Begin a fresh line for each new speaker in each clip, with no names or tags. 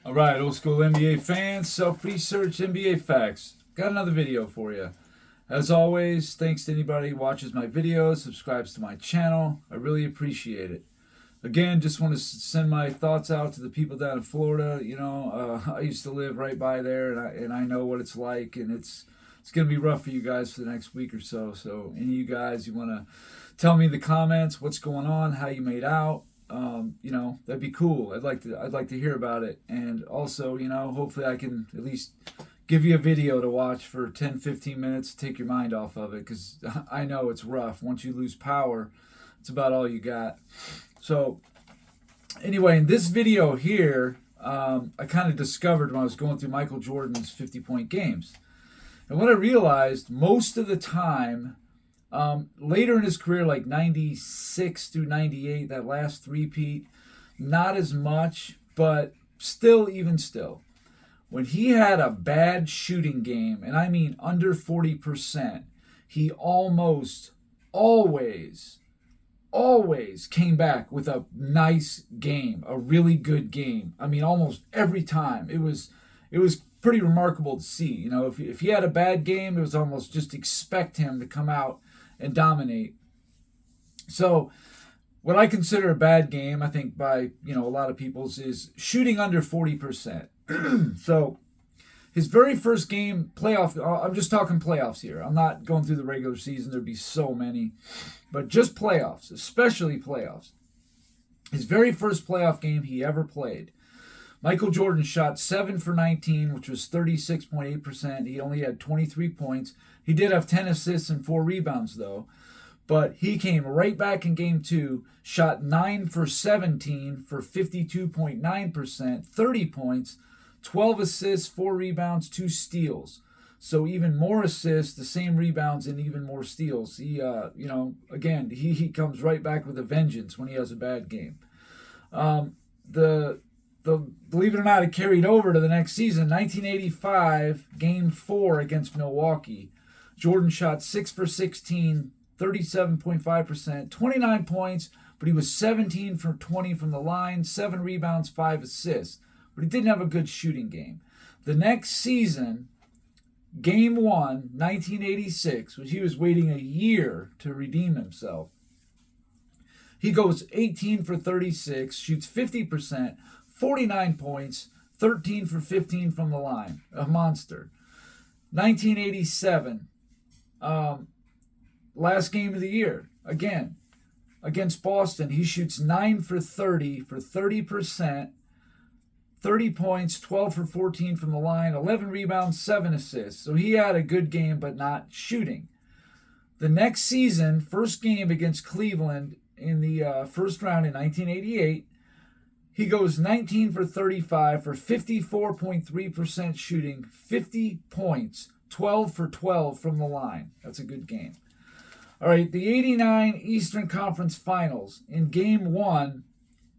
All right, old school NBA fans, self-research NBA facts. Got another video for you. As always, thanks to anybody who watches my videos, subscribes to my channel. I really appreciate it. Again, just want to send my thoughts out to the people down in Florida. I used to live right by there, and I know what it's like, and it's going to be rough for you guys for the next week or so. So, any of you guys, you want to tell me in the comments what's going on, how you made out. That'd be cool. I'd like to hear about it. And also, hopefully I can at least give you a video to watch for 10, 15 minutes to take your mind off of it, because I know it's rough. Once you lose power, it's about all you got. So anyway, in this video here, I kind of discovered when I was going through Michael Jordan's 50-point games. And what I realized most of the time, later in his career, like 96 through 98, that last three-peat, not as much, but still, when he had a bad shooting game, and I mean under 40%, he almost always came back with a nice game, a really good game. I mean, almost every time. It was pretty remarkable to see. If he had a bad game, it was almost just expect him to come out and dominate. So what I consider a bad game, I think by a lot of people's, is shooting under 40%. So his very first game, playoff, I'm just talking playoffs here. I'm not going through the regular season. There'd be so many. But just playoffs, especially playoffs. His very first playoff game he ever played, Michael Jordan shot 7 for 19, which was 36.8%. He only had 23 points. He did have 10 assists and 4 rebounds, though. But he came right back in game 2, shot 9 for 17 for 52.9%, 30 points, 12 assists, 4 rebounds, 2 steals. So even more assists, the same rebounds, and even more steals. He comes right back with a vengeance when he has a bad game. Believe it or not, it carried over to the next season, 1985, Game 4 against Milwaukee. Jordan shot 6 for 16, 37.5%, 29 points, but he was 17 for 20 from the line, 7 rebounds, 5 assists. But he didn't have a good shooting game. The next season, Game 1, 1986, which he was waiting a year to redeem himself, he goes 18 for 36, shoots 50%, 49 points, 13 for 15 from the line. A monster. 1987, last game of the year, again, against Boston, he shoots 9 for 30 for 30%, 30 points, 12 for 14 from the line, 11 rebounds, 7 assists. So he had a good game, but not shooting. The next season, first game against Cleveland in the first round in 1988, he goes 19 for 35 for 54.3% shooting, 50 points, 12 for 12 from the line. That's a good game. All right, the 89 Eastern Conference Finals. In Game 1,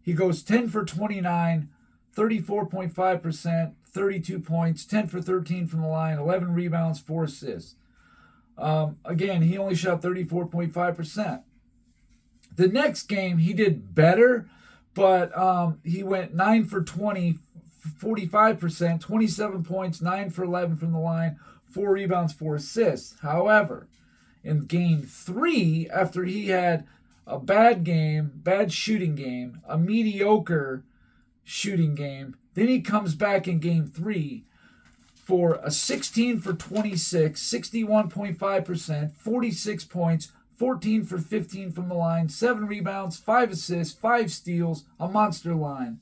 he goes 10 for 29, 34.5%, 32 points, 10 for 13 from the line, 11 rebounds, 4 assists. Again, he only shot 34.5%. The next game, he did better, but he went 9 for 20, 45%, 27 points, 9 for 11 from the line, 4 rebounds, 4 assists. However, in Game 3, after he had a bad game, bad shooting game, a mediocre shooting game, then he comes back in Game 3 for a 16 for 26, 61.5%, 46 points, 14 for 15 from the line, 7 rebounds, 5 assists, 5 steals, a monster line.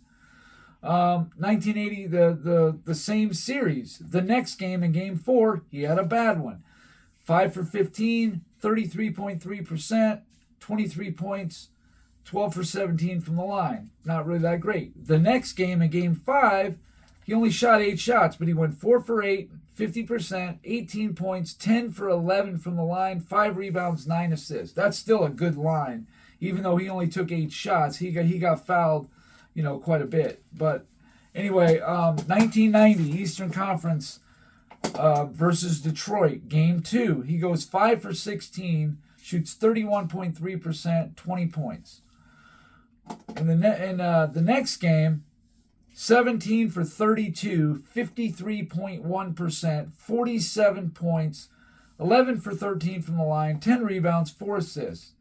1980, the same series. The next game, in Game 4, he had a bad one. 5 for 15, 33.3%, 23 points, 12 for 17 from the line. Not really that great. The next game, in Game 5, he only shot 8 shots, but he went 4 for 8, 50%, 18 points, 10 for 11 from the line, 5 rebounds, 9 assists. That's still a good line. Even though he only took 8 shots, he got fouled, quite a bit. But anyway, 1990 Eastern Conference versus Detroit, Game 2. He goes 5 for 16, shoots 31.3%, 20 points. In the next game, 17 for 32, 53.1%, 47 points, 11 for 13 from the line, 10 rebounds, 4 assists.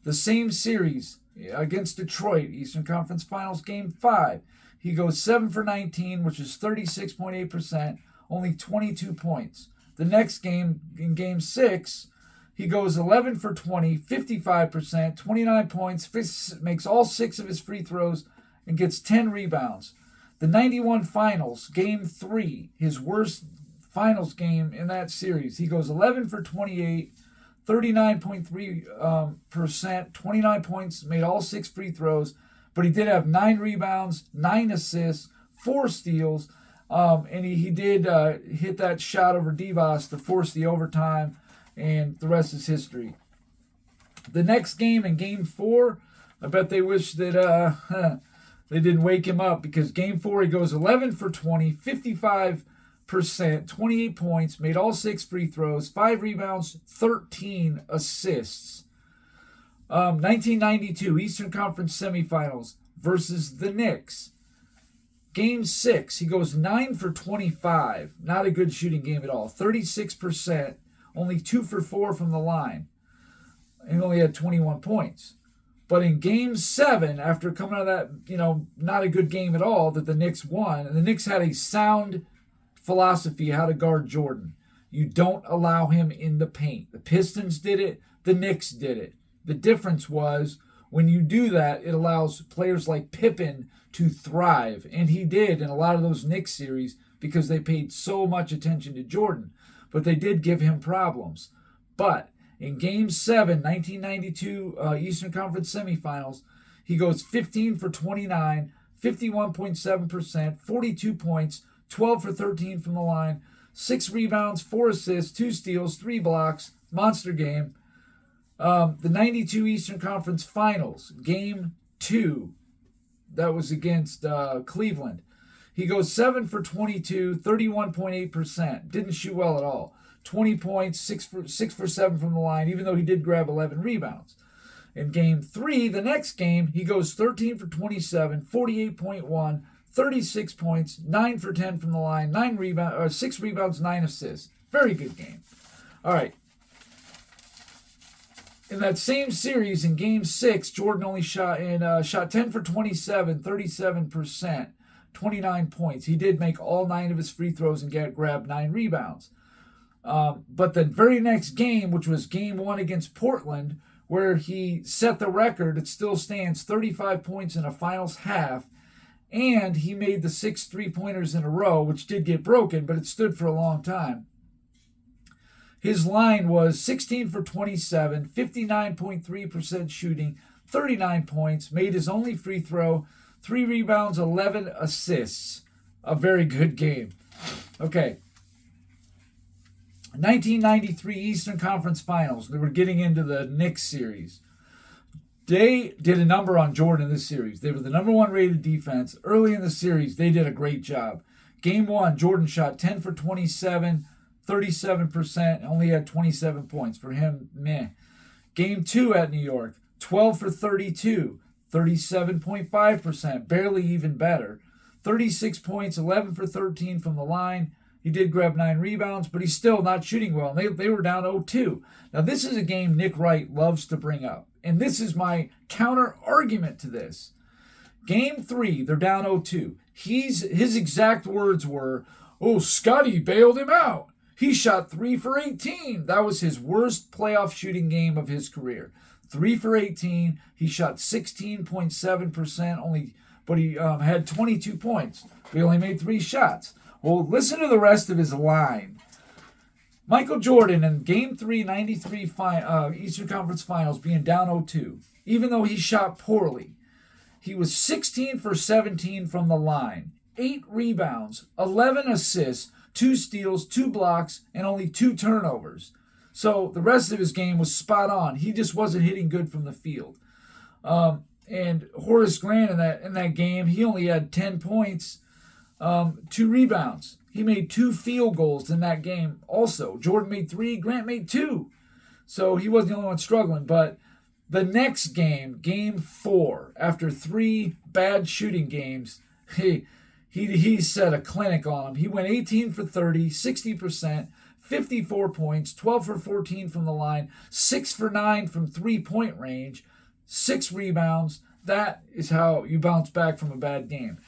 The same series against Detroit, Eastern Conference Finals, Game 5. He goes 7 for 19, which is 36.8%, only 22 points. The next game, in Game 6, he goes 11 for 20, 55%, 29 points, makes all 6 of his free throws, and gets 10 rebounds. The 91 Finals, Game 3, his worst finals game in that series, he goes 11 for 28, 39.3%, 29 points, made all 6 free throws, but he did have 9 rebounds, 9 assists, 4 steals, and he did hit that shot over Divas to force the overtime, and the rest is history. The next game, in Game 4, I bet they wish that they didn't wake him up, because Game 4 he goes 11 for 20, 55%, 28 points, made all 6 free throws, 5 rebounds, 13 assists. 1992 Eastern Conference Semifinals versus the Knicks. Game 6, he goes 9 for 25. Not a good shooting game at all. 36%, only 2 for 4 from the line. And only had 21 points. But in Game 7, after coming out of that, not a good game at all, that the Knicks won, and the Knicks had a sound philosophy how to guard Jordan. You don't allow him in the paint. The Pistons did it. The Knicks did it. The difference was, when you do that, it allows players like Pippen to thrive. And he did in a lot of those Knicks series because they paid so much attention to Jordan. But they did give him problems. But in Game 7, 1992 Eastern Conference Semifinals, he goes 15 for 29, 51.7%, 42 points, 12 for 13 from the line, 6 rebounds, 4 assists, 2 steals, 3 blocks. Monster game. The 92 Eastern Conference Finals, Game 2, that was against Cleveland. He goes 7 for 22, 31.8%. Didn't shoot well at all. 20 points, 6 for 7 from the line, even though he did grab 11 rebounds. In Game 3, the next game, he goes 13 for 27, 48.1, 36 points, 9 for 10 from the line, 6 rebounds, 9 assists. Very good game. All right. In that same series, in Game 6, Jordan only shot 10 for 27, 37%, 29 points. He did make all 9 of his free throws and grabbed 9 rebounds. But the very next game, which was Game 1 against Portland, where he set the record, it still stands, 35 points in a finals half, and he made the 6 three-pointers in a row, which did get broken, but it stood for a long time. His line was 16 for 27, 59.3% shooting, 39 points, made his only free throw, 3 rebounds, 11 assists. A very good game. Okay. 1993 Eastern Conference Finals. They were getting into the Knicks series. They did a number on Jordan in this series. They were the number 1 rated defense. Early in the series, they did a great job. Game 1, Jordan shot 10 for 27, 37%, only had 27 points. For him, meh. Game 2 at New York, 12 for 32, 37.5%, barely even better. 36 points, 11 for 13 from the line. He did grab 9 rebounds, but he's still not shooting well. They were down 0-2. Now, this is a game Nick Wright loves to bring up, and this is my counter-argument to this. Game 3, they're down 0-2. His exact words were, "Oh, Scotty bailed him out. He shot 3 for 18. That was his worst playoff shooting game of his career. 3 for 18. He shot 16.7% only, but he had 22 points. He only made 3 shots. Well, listen to the rest of his line. Michael Jordan in Game 3, 93 Eastern Conference Finals, being down 0-2, even though he shot poorly, he was 16 for 17 from the line, 8 rebounds, 11 assists, 2 steals, 2 blocks, and only 2 turnovers. So the rest of his game was spot on. He just wasn't hitting good from the field. And Horace Grant in that game, he only had 10 points, 2 rebounds. He made 2 field goals in that game also. Jordan made 3, Grant made 2. So he wasn't the only one struggling. But the next game, Game 4, after 3 bad shooting games, he set a clinic on him. He went 18 for 30, 60%, 54 points, 12 for 14 from the line, 6 for 9 from 3-point range, 6 rebounds. That is how you bounce back from a bad game.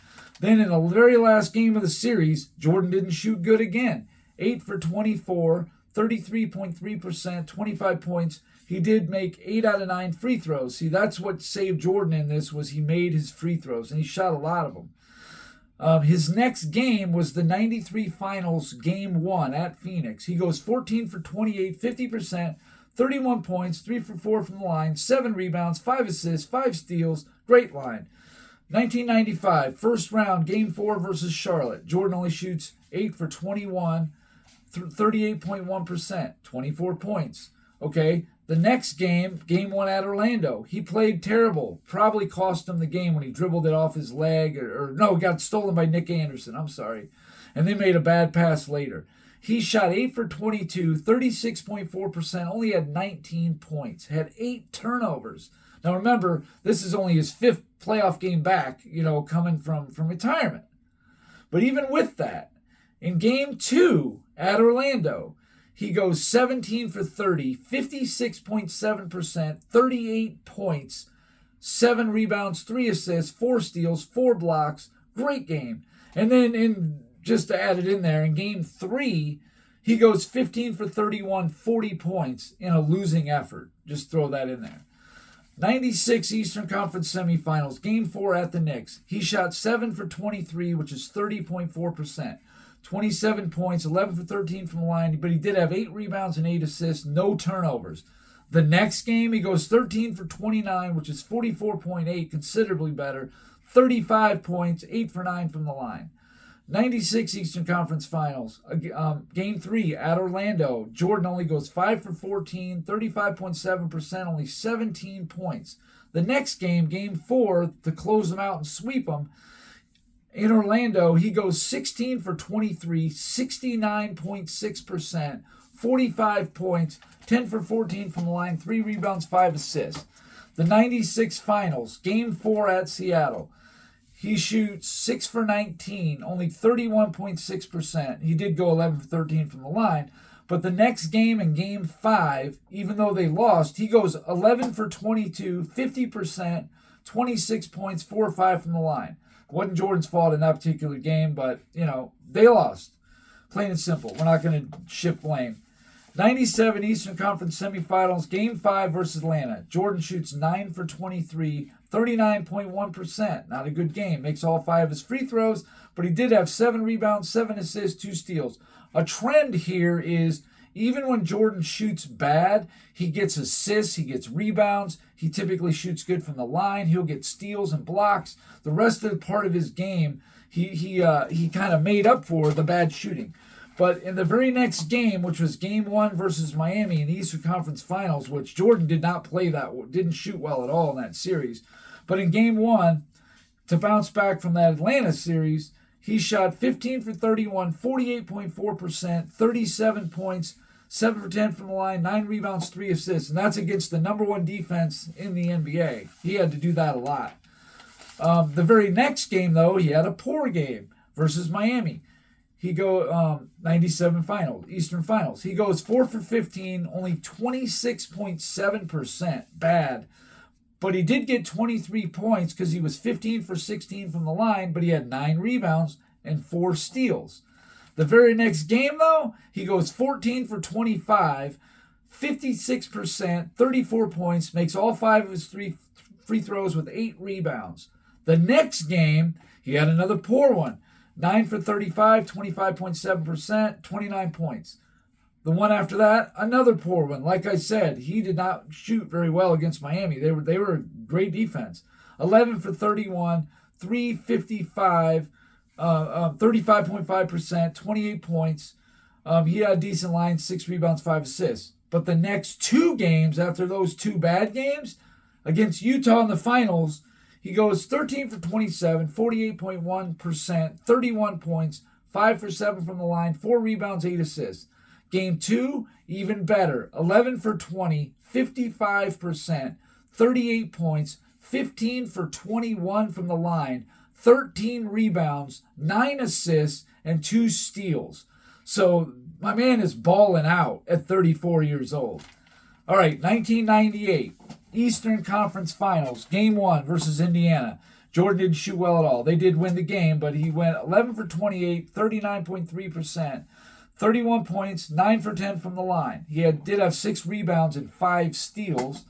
Then in the very last game of the series, Jordan didn't shoot good again. 8 for 24, 33.3%, 25 points. He did make 8 out of 9 free throws. See, that's what saved Jordan in this, was he made his free throws, and he shot a lot of them. His next game was the 93 Finals Game 1 at Phoenix. He goes 14 for 28, 50%, 31 points, 3 for 4 from the line, 7 rebounds, 5 assists, 5 steals. Great line. 1995, first round, Game 4 versus Charlotte. Jordan only shoots 8 for 21, 38.1%, 24 points. Okay, the next game, Game 1 at Orlando, he played terrible. Probably cost him the game when he dribbled it off his leg, or no, got stolen by Nick Anderson, I'm sorry. And they made a bad pass later. He shot 8 for 22, 36.4%, only had 19 points, had 8 turnovers. Now remember, this is only his 5th playoff game back, coming from retirement. But even with that, in Game 2 at Orlando, he goes 17 for 30, 56.7%, 38 points, 7 rebounds, 3 assists, 4 steals, 4 blocks. Great game. And then, just to add it in there, in Game 3, he goes 15 for 31, 40 points in a losing effort. Just throw that in there. 96 Eastern Conference semifinals, Game 4 at the Knicks. He shot 7 for 23, which is 30.4%. 27 points, 11 for 13 from the line, but he did have 8 rebounds and 8 assists, no turnovers. The next game, he goes 13 for 29, which is 44.8, considerably better. 35 points, 8 for 9 from the line. 96 Eastern Conference Finals, Game 3 at Orlando. Jordan only goes 5 for 14, 35.7%, only 17 points. The next game, Game 4, to close them out and sweep them, in Orlando, he goes 16 for 23, 69.6%, 45 points, 10 for 14 from the line, 3 rebounds, 5 assists. The 96 Finals, Game 4 at Seattle. He shoots 6 for 19, only 31.6%. He did go 11 for 13 from the line. But the next game in Game 5, even though they lost, he goes 11 for 22, 50%, 26 points, 4 or 5 from the line. Wasn't Jordan's fault in that particular game, but, they lost. Plain and simple. We're not going to shift blame. 97 Eastern Conference semifinals, Game 5 versus Atlanta. Jordan shoots 9 for 23, 39.1%. Not a good game. Makes all 5 of his free throws, but he did have 7 rebounds, 7 assists, 2 steals. A trend here is even when Jordan shoots bad, he gets assists, he gets rebounds. He typically shoots good from the line. He'll get steals and blocks. The rest of the part of his game, he kind of made up for the bad shooting. But in the very next game, which was Game 1 versus Miami in the Eastern Conference Finals, which Jordan did not play didn't shoot well at all in that series. But in Game 1, to bounce back from that Atlanta series, he shot 15 for 31, 48.4%, 37 points, 7 for 10 from the line, 9 rebounds, 3 assists. And that's against the number 1 defense in the NBA. He had to do that a lot. The very next game, though, he had a poor game versus Miami. He 97 Eastern Finals. He goes 4 for 15, only 26.7%. Bad. But he did get 23 points because he was 15 for 16 from the line, but he had 9 rebounds and 4 steals. The very next game, though, he goes 14 for 25, 56%, 34 points, makes all 5 of his 3 free throws with 8 rebounds. The next game, he had another poor one. 9 for 35, 25.7%, 29 points. The one after that, another poor one. Like I said, he did not shoot very well against Miami. They were a great defense. 11 for 31, 355, 35.5%, 28 points. He had a decent line, 6 rebounds, 5 assists. But the next 2 games after those 2 bad games, against Utah in the finals, he goes 13 for 27, 48.1%, 31 points, 5 for 7 from the line, 4 rebounds, 8 assists. Game 2, even better. 11 for 20, 55%, 38 points, 15 for 21 from the line, 13 rebounds, 9 assists, and 2 steals. So my man is balling out at 34 years old. All right, 1998, Eastern Conference Finals, Game 1 versus Indiana. Jordan didn't shoot well at all. They did win the game, but he went 11 for 28, 39.3%, 31 points, 9 for 10 from the line. He did have 6 rebounds and 5 steals.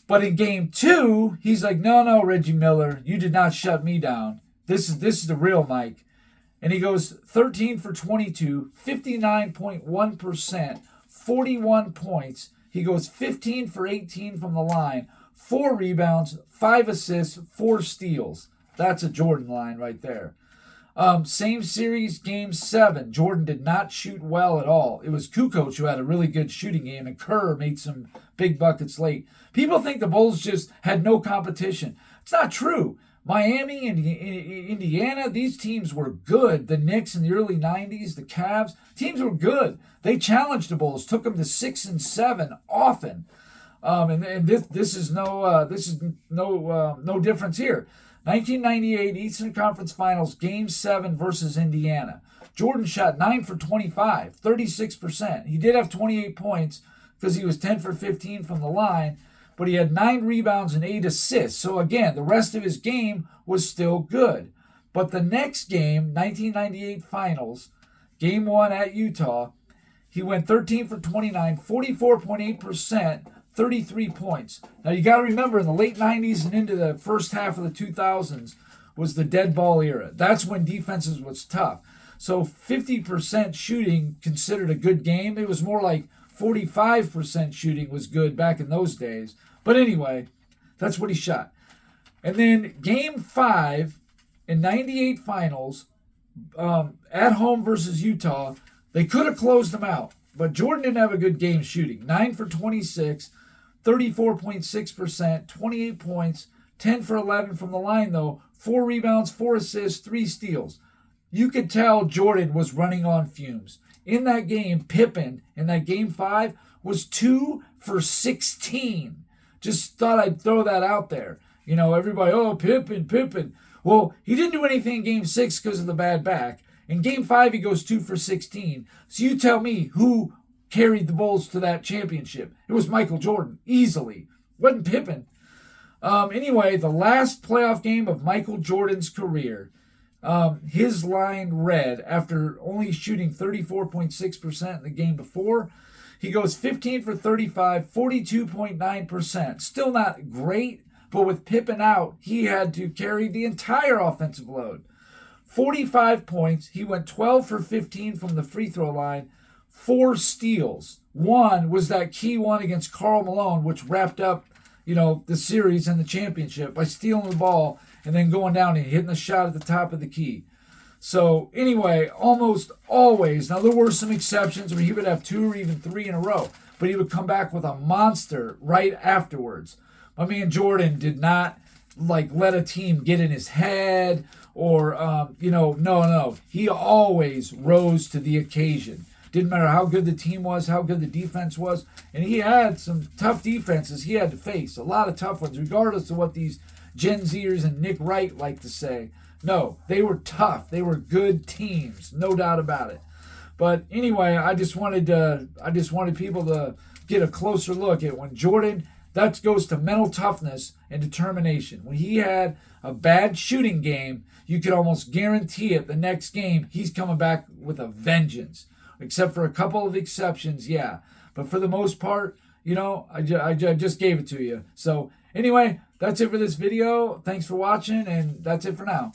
But in Game 2, he's like, no, Reggie Miller, you did not shut me down. This is the real Mike. And he goes 13 for 22, 59.1%, 41 points. He goes 15 for 18 from the line, 4 rebounds, 5 assists, 4 steals. That's a Jordan line right there. Same series, Game 7. Jordan did not shoot well at all. It was Kukoc who had a really good shooting game, and Kerr made some big buckets late. People think the Bulls just had no competition. It's not true. Miami and Indiana, these teams were good. The Knicks in the early 90s, the Cavs, teams were good. They challenged the Bulls, took them to 6 and 7 often. And this is no difference here. 1998 Eastern Conference Finals, Game 7 versus Indiana. Jordan shot 9 for 25, 36%. He did have 28 points because he was 10 for 15 from the line, but he had 9 rebounds and 8 assists. So again, the rest of his game was still good. But the next game, 1998 Finals, Game 1 at Utah, he went 13 for 29, 44.8%, 33 points. Now you got to remember, in the late 90s and into the first half of the 2000s was the dead ball era. That's when defenses was tough. So 50% shooting considered a good game. It was more like 45% shooting was good back in those days. But anyway, that's what he shot. And then Game 5 in 98 Finals, at home versus Utah, they could have closed them out. But Jordan didn't have a good game shooting. 9 for 26, 34.6%, 28 points, 10 for 11 from the line, though. 4 rebounds, 4 assists, 3 steals. You could tell Jordan was running on fumes. In that game, Pippen, in that Game 5, was 2 for 16. Just thought I'd throw that out there. You know, everybody, oh, Pippen. Well, he didn't do anything in Game 6 because of the bad back. In Game 5, he goes 2 for 16. So you tell me who carried the Bulls to that championship. It was Michael Jordan, easily. It wasn't Pippen. Anyway, the last playoff game of Michael Jordan's career, his line read, after only shooting 34.6% in the game before, he goes 15 for 35, 42.9%. Still not great, but with Pippen out, he had to carry the entire offensive load. 45 points. He went 12 for 15 from the free throw line, 4 steals. One was that key one against Karl Malone, which wrapped up, the series and the championship by stealing the ball and then going down and hitting the shot at the top of the key. So anyway, almost always, now there were some exceptions where he would have 2 or even 3 in a row, but he would come back with a monster right afterwards. My man Jordan did not let a team get in his head or, no. He always rose to the occasion. Didn't matter how good the team was, how good the defense was. And he had some tough defenses he had to face, a lot of tough ones, regardless of what these Gen Zers and Nick Wright like to say. No, they were tough. They were good teams, no doubt about it. But anyway, I just wanted people to get a closer look at when Jordan, that goes to mental toughness and determination. When he had a bad shooting game, you could almost guarantee it the next game he's coming back with a vengeance. Except for a couple of exceptions, yeah. But for the most part, I just gave it to you. So anyway, that's it for this video. Thanks for watching, and that's it for now.